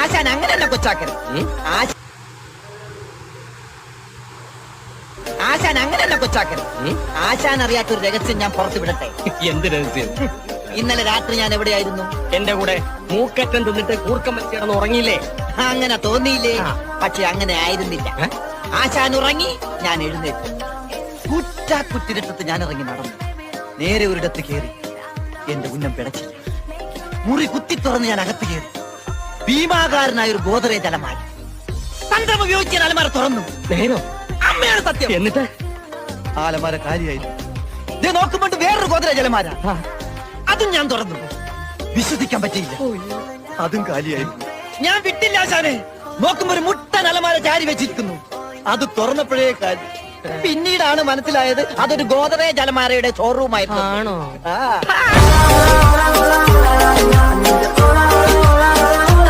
ആശാൻ അങ്ങനെ തന്നെ കൊച്ചാക്കരുത്. ആശാൻ അങ്ങനെ തന്നെ കൊച്ചാക്കരുത്. ആശാൻ അറിയാത്തൊരു രഹസ്യം ഞാൻ പുറത്തു വിടട്ടെ. എന്ത് രഹസ്യം? ഇന്നലെ രാത്രി ഞാൻ എവിടെയായിരുന്നു? എന്റെ കൂടെ മൂക്കറ്റം തിന്നിട്ട് കൂർക്കം വെച്ച് കിടന്ന് ഉറങ്ങിയില്ലേ? അങ്ങനെ തോന്നിയില്ലേ? പക്ഷെ അങ്ങനെ ആയിരുന്നില്ല. ആശാൻ ഉറങ്ങി, ഞാൻ എഴുന്നേറ്റു. കുറ്റാക്കുറ്റിരട്ടത്ത് ഞാൻ ഇറങ്ങി നടന്നു. നേരെ ഒരിടത്ത് കയറി. എന്റെ ഉന്നം പിടച്ചില്ല. മുറി കുത്തി തുറന്ന് ഞാൻ അകത്ത് കയറി. ഭീമാകാരനായ ഒരു ഗോദറേജ് അലമാര. തന്ത്രം ഉപയോഗിച്ച് അലമാര തുറന്നു. നേരോ? അമ്മയാണ് സത്യം. എന്നിട്ട് ആ അലമാര കാലിയായിരുന്നു. ഇത് നോക്കുമ്പോൾ വേറൊരു ഗോദറേജ് അലമാര. അതും ഞാൻ തുറന്നു. വിശ്വസിക്കാൻ പറ്റിയില്ല, അതും കാലിയായിരുന്നു. ഞാൻ വിട്ടില്ല ആശാനെ. നോക്കുമ്പോ ഒരു മുട്ടൻ അലമാര ചാരി വെച്ചിരിക്കുന്നു. അത് തുറന്നപ്പോഴേ കാലി. പിന്നീടാണ് മനസ്സിലായത് അതൊരു ഗോദറേജ് അലമാരയുടെ ഷോറൂമായിരുന്നു. ആണോ? ആ